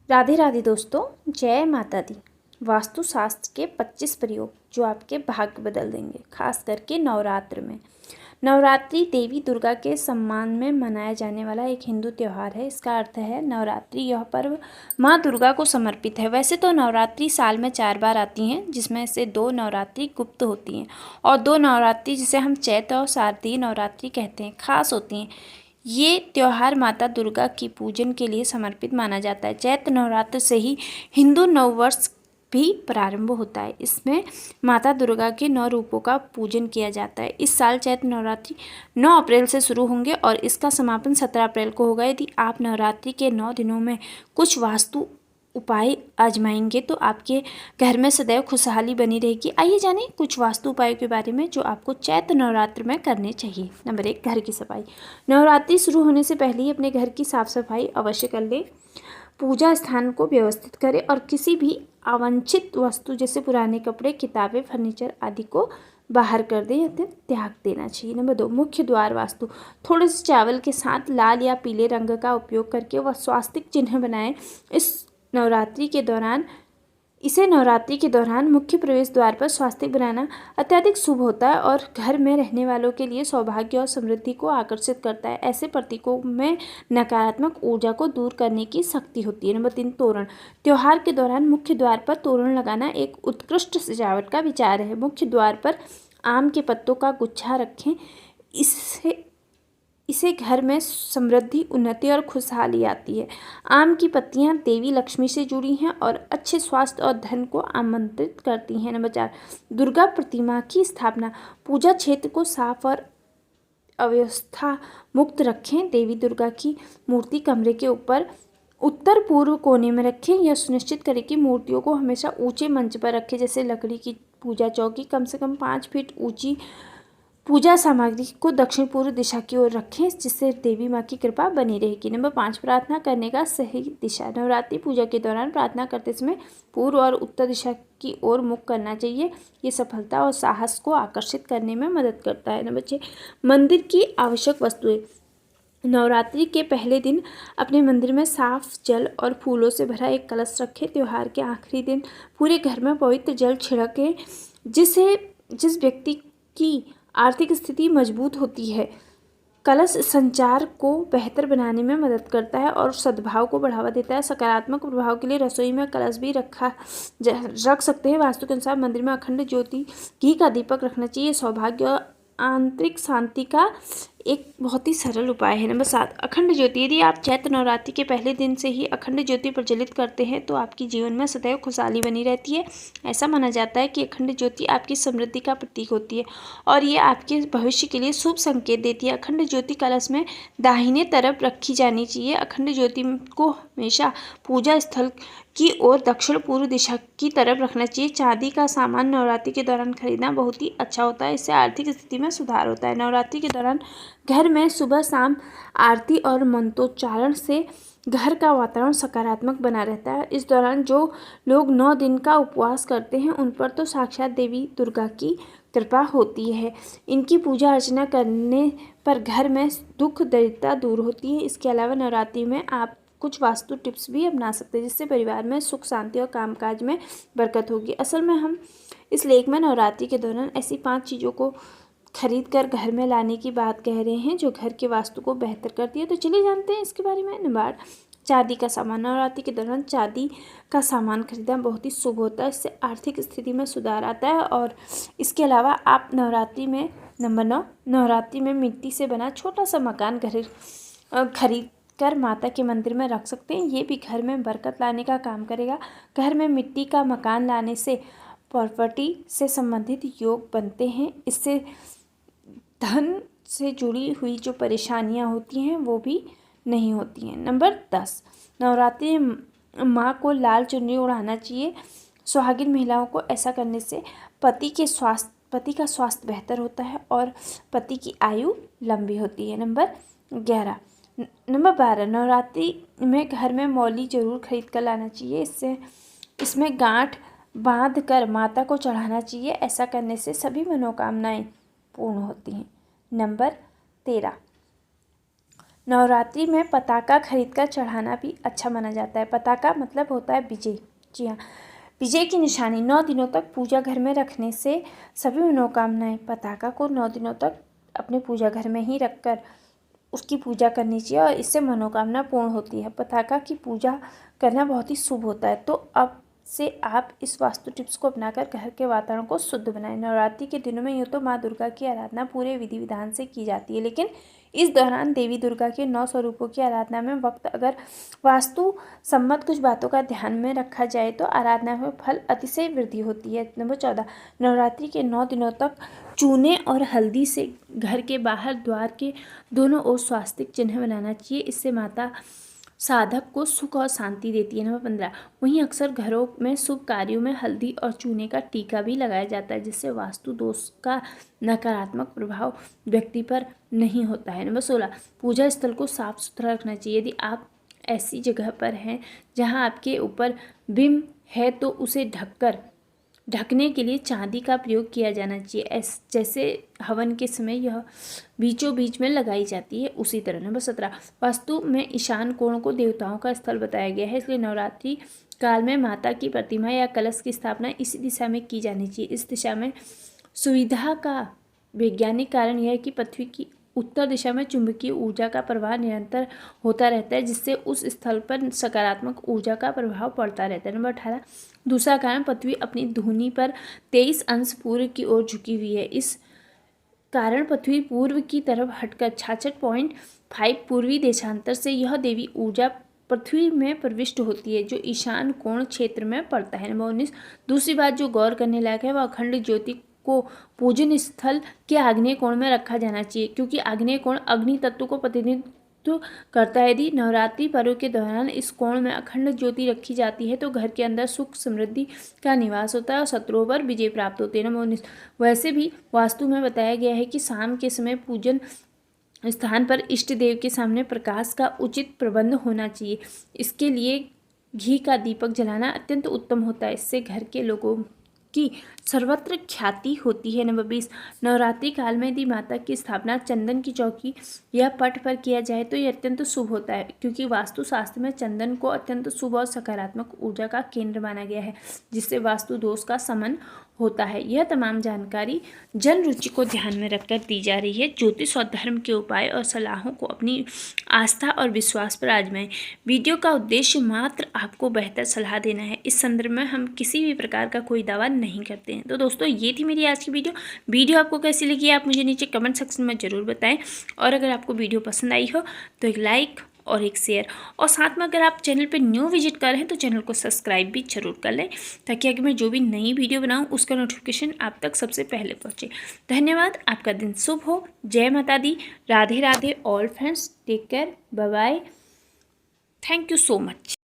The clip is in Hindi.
राधे राधे दोस्तों, जय माता दी। वास्तुशास्त्र के 25 प्रयोग जो आपके भाग्य बदल देंगे, खास करके नवरात्र में। नवरात्रि देवी दुर्गा के सम्मान में मनाया जाने वाला एक हिंदू त्यौहार है। इसका अर्थ है नवरात्रि। यह पर्व माँ दुर्गा को समर्पित है। वैसे तो नवरात्रि साल में 4 बार आती हैं, जिसमें से 2 नवरात्रि गुप्त होती हैं और 2 नवरात्रि जिसे हम चैत्र और शारदीय नवरात्रि कहते हैं, खास होती हैं। ये त्यौहार माता दुर्गा की पूजन के लिए समर्पित माना जाता है। चैत्र नवरात्र से ही हिंदू नववर्ष भी प्रारंभ होता है। इसमें माता दुर्गा के 9 रूपों का पूजन किया जाता है। इस साल चैत्र नवरात्रि 9 अप्रैल से शुरू होंगे और इसका समापन 17 अप्रैल को होगा। यदि आप नवरात्रि के 9 दिनों में कुछ वास्तु उपाय आजमाएंगे तो आपके घर में सदैव खुशहाली बनी रहेगी। आइए जानें कुछ वास्तु उपायों के बारे में जो आपको चैत्र नवरात्र में करने चाहिए। नंबर 1, घर की सफाई। नवरात्रि शुरू होने से पहले ही अपने घर की साफ सफाई अवश्य कर लें। पूजा स्थान को व्यवस्थित करें और किसी भी अवांछित वस्तु जैसे पुराने कपड़े, किताबें, फर्नीचर आदि को बाहर कर दें या त्याग देना चाहिए। नंबर 2, मुख्य द्वार वास्तु। थोड़े से चावल के साथ लाल या पीले रंग का उपयोग करके वह स्वास्तिक चिन्ह बनाएं। नवरात्रि के दौरान मुख्य प्रवेश द्वार पर स्वास्तिक बनाना अत्यधिक शुभ होता है और घर में रहने वालों के लिए सौभाग्य और समृद्धि को आकर्षित करता है। ऐसे प्रतीकों में नकारात्मक ऊर्जा को दूर करने की शक्ति होती है। नंबर 3, तोरण। त्योहार के दौरान मुख्य द्वार पर तोरण लगाना एक उत्कृष्ट सजावट का विचार है। मुख्य द्वार पर आम के पत्तों का गुच्छा रखें। इसे घर में समृद्धि, उन्नति और खुशहाली आती है। आम की पत्तियां देवी लक्ष्मी से जुड़ी हैं और अच्छे स्वास्थ्य और धन को आमंत्रित करती हैं। नंबर 4, दुर्गा प्रतिमा की स्थापना। पूजा क्षेत्र को साफ और अव्यवस्था मुक्त रखें। देवी दुर्गा की मूर्ति कमरे के ऊपर उत्तर पूर्व कोने में रखें। यह सुनिश्चित करें कि मूर्तियों को हमेशा ऊंचे मंच पर रखें, जैसे लकड़ी की पूजा चौकी। कम से कम 5 फीट ऊंची पूजा सामग्री को दक्षिण पूर्व दिशा की ओर रखें, जिससे देवी माँ की कृपा बनी रहेगी। नंबर 5, प्रार्थना करने का सही दिशा। नवरात्रि पूजा के दौरान प्रार्थना करते समय पूर्व और उत्तर दिशा की ओर मुख करना चाहिए। ये सफलता और साहस को आकर्षित करने में मदद करता है। नंबर 6, मंदिर की आवश्यक वस्तुएं। नवरात्रि के पहले दिन अपने मंदिर में साफ जल और फूलों से भरा एक कलश रखें। त्योहार के आखिरी दिन पूरे घर में पवित्र जल छिड़कें। जिस व्यक्ति की आर्थिक स्थिति मजबूत होती है, कलश संचार को बेहतर बनाने में मदद करता है और सद्भाव को बढ़ावा देता है। सकारात्मक प्रभाव के लिए रसोई में कलश भी रख सकते हैं। वास्तु के अनुसार मंदिर में अखंड ज्योति घी का दीपक रखना चाहिए। सौभाग्य और आंतरिक शांति का एक बहुत ही सरल उपाय है। नंबर 7, अखंड ज्योति। यदि आप चैत्र नवरात्रि के पहले दिन से ही अखंड ज्योति प्रज्वलित करते हैं तो आपके जीवन में सदैव खुशहाली बनी रहती है। ऐसा माना जाता है कि अखंड ज्योति आपकी समृद्धि का प्रतीक होती है और ये आपके भविष्य के लिए शुभ संकेत देती है। अखंड ज्योति कलश में दाहिने तरफ रखी जानी चाहिए। अखंड ज्योति को हमेशा पूजा स्थल की ओर दक्षिण पूर्व दिशा की तरफ रखना चाहिए। चांदी का सामान नवरात्रि के दौरान खरीदना बहुत ही अच्छा होता है। इससे आर्थिक स्थिति में सुधार होता है। नवरात्रि के दौरान घर में सुबह शाम आरती और मंत्रोच्चारण से घर का वातावरण सकारात्मक बना रहता है। इस दौरान जो लोग 9 दिन का उपवास करते हैं उन पर तो साक्षात देवी दुर्गा की कृपा होती है। इनकी पूजा अर्चना करने पर घर में दुख दरिद्रता दूर होती है। इसके अलावा नवरात्रि में आप कुछ वास्तु टिप्स भी अपना सकते हैं, जिससे परिवार में सुख शांति और कामकाज में बरकत होगी। असल में हम इस लेख में नवरात्रि के दौरान ऐसी 5 चीज़ों को खरीद कर घर में लाने की बात कह रहे हैं जो घर के वास्तु को बेहतर करती है। तो चलिए जानते हैं इसके बारे में। नंबर 8, चांदी का सामान। नवरात्रि के दौरान चांदी का सामान खरीदना बहुत ही शुभ होता है। इससे आर्थिक स्थिति में सुधार आता है और इसके अलावा आप नवरात्रि में नंबर 9, नवरात्रि में मिट्टी से बना छोटा सा मकान खरीद कर माता के मंदिर में रख सकते हैं। ये भी घर में बरकत लाने का काम करेगा। घर में मिट्टी का मकान लाने से प्रॉपर्टी से संबंधित योग बनते हैं। इससे धन से जुड़ी हुई जो परेशानियां होती हैं वो भी नहीं होती हैं। नंबर 10, नवरात्रि माँ को लाल चुनरी उड़ाना चाहिए। सुहागिन महिलाओं को ऐसा करने से पति का स्वास्थ्य बेहतर होता है और पति की आयु लंबी होती है। नंबर 12, नवरात्रि में घर में मौली जरूर खरीद कर लाना चाहिए। इसमें गांठ बांध कर माता को चढ़ाना चाहिए। ऐसा करने से सभी मनोकामनाएं पूर्ण होती हैं। नंबर 13, नवरात्रि में पताका खरीद कर चढ़ाना भी अच्छा माना जाता है। पताका मतलब होता है विजय। जी हाँ, विजय की निशानी। 9 दिनों तक पूजा घर में रखने से सभी मनोकामनाएं, पताका को 9 दिनों तक अपने पूजा घर में ही रखकर उसकी पूजा करनी चाहिए और इससे मनोकामना पूर्ण होती है। पताका की पूजा करना बहुत ही शुभ होता है। तो अब से आप इस वास्तु टिप्स को अपनाकर घर के वातावरण को शुद्ध बनाएं। नवरात्रि के दिनों में यूँ तो माँ दुर्गा की आराधना पूरे विधि विधान से की जाती है, लेकिन इस दौरान देवी दुर्गा के 9 स्वरूपों की आराधना में वक्त अगर वास्तु सम्मत कुछ बातों का ध्यान में रखा जाए तो आराधना में फल अतिशय वृद्धि होती है। नंबर 14, नवरात्रि के 9 दिनों तक चूने और हल्दी से घर के बाहर द्वार के दोनों ओर स्वास्तिक चिन्ह बनाना चाहिए। इससे माता साधक को सुख और शांति देती है। नंबर 15, वहीं अक्सर घरों में शुभ कार्यों में हल्दी और चूने का टीका भी लगाया जाता है, जिससे वास्तु दोष का नकारात्मक प्रभाव व्यक्ति पर नहीं होता है। नंबर 16, पूजा स्थल को साफ सुथरा रखना चाहिए। यदि आप ऐसी जगह पर हैं जहां आपके ऊपर बिंब है तो उसे ढकने के लिए चांदी का प्रयोग किया जाना चाहिए। जैसे हवन के समय यह बीचों बीच में लगाई जाती है, उसी तरह। नंबर 17, वास्तु में ईशान कोण को देवताओं का स्थल बताया गया है, इसलिए नवरात्रि काल में माता की प्रतिमा या कलश की स्थापना इसी दिशा में की जानी चाहिए। इस दिशा में सुविधा का वैज्ञानिक कारण यह है कि पृथ्वी की उत्तर दिशा में चुंबकीय ऊर्जा का प्रवाह निरंतर होता रहता है, जिससे उस स्थल पर सकारात्मक ऊर्जा का प्रभाव पड़ता रहता है। नंबर 18, दूसरा कारण, पृथ्वी अपनी धुनी पर 23 अंश पूर्व की ओर झुकी हुई है। इस कारण पृथ्वी पूर्व की तरफ हटकर 66.5 पूर्वी देशांतर से यह देवी ऊर्जा पृथ्वी में प्रविष्ट होती है, जो ईशान कोण क्षेत्र में पड़ता है। नंबर 19, दूसरी बात जो गौर करने लायक है वह अखंड ज्योति को पूजन स्थल के आग्नेय कोण में रखा जाना चाहिए, क्योंकि आग्नेय कोण अग्नि तत्व को प्रतिनिधित्व करता है। यदि नवरात्रि पर्व के दौरान इस कोण में अखंड ज्योति रखी जाती है तो घर के अंदर सुख समृद्धि का निवास होता है और शत्रुओं पर विजय प्राप्त होती है। नंबर 19, वैसे भी वास्तु में बताया गया है कि शाम के समय पूजन स्थान पर इष्ट देव के सामने प्रकाश का उचित प्रबंध होना चाहिए। इसके लिए घी का दीपक जलाना अत्यंत उत्तम होता है, इससे घर के लोगों की सर्वत्र ख्याति होती है। नंबर 20, नवरात्रि काल में यदि माता की स्थापना चंदन की चौकी या पट पर किया जाए तो यह अत्यंत शुभ होता है, क्योंकि वास्तु शास्त्र में चंदन को अत्यंत शुभ और सकारात्मक ऊर्जा का केंद्र माना गया है, जिससे वास्तु दोष का शमन होता है। यह तमाम जानकारी जन रुचि को ध्यान में रखकर दी जा रही है। ज्योतिष और धर्म के उपाय और सलाहों को अपनी आस्था और विश्वास पर आजमाएं। वीडियो का उद्देश्य मात्र आपको बेहतर सलाह देना है। इस संदर्भ में हम किसी भी प्रकार का कोई दावा नहीं करते हैं। तो दोस्तों, ये थी मेरी आज की वीडियो आपको कैसी लगी आप मुझे नीचे कमेंट सेक्शन में ज़रूर बताएं, और अगर आपको वीडियो पसंद आई हो तो एक लाइक और एक शेयर, और साथ में अगर आप चैनल पे न्यू विजिट कर रहे हैं तो चैनल को सब्सक्राइब भी जरूर कर लें, ताकि अगर मैं जो भी नई वीडियो बनाऊं उसका नोटिफिकेशन आप तक सबसे पहले पहुंचे। धन्यवाद, आपका दिन शुभ हो। जय माता दी, Radhe Radhe all friends, take care, bye bye, thank you so much.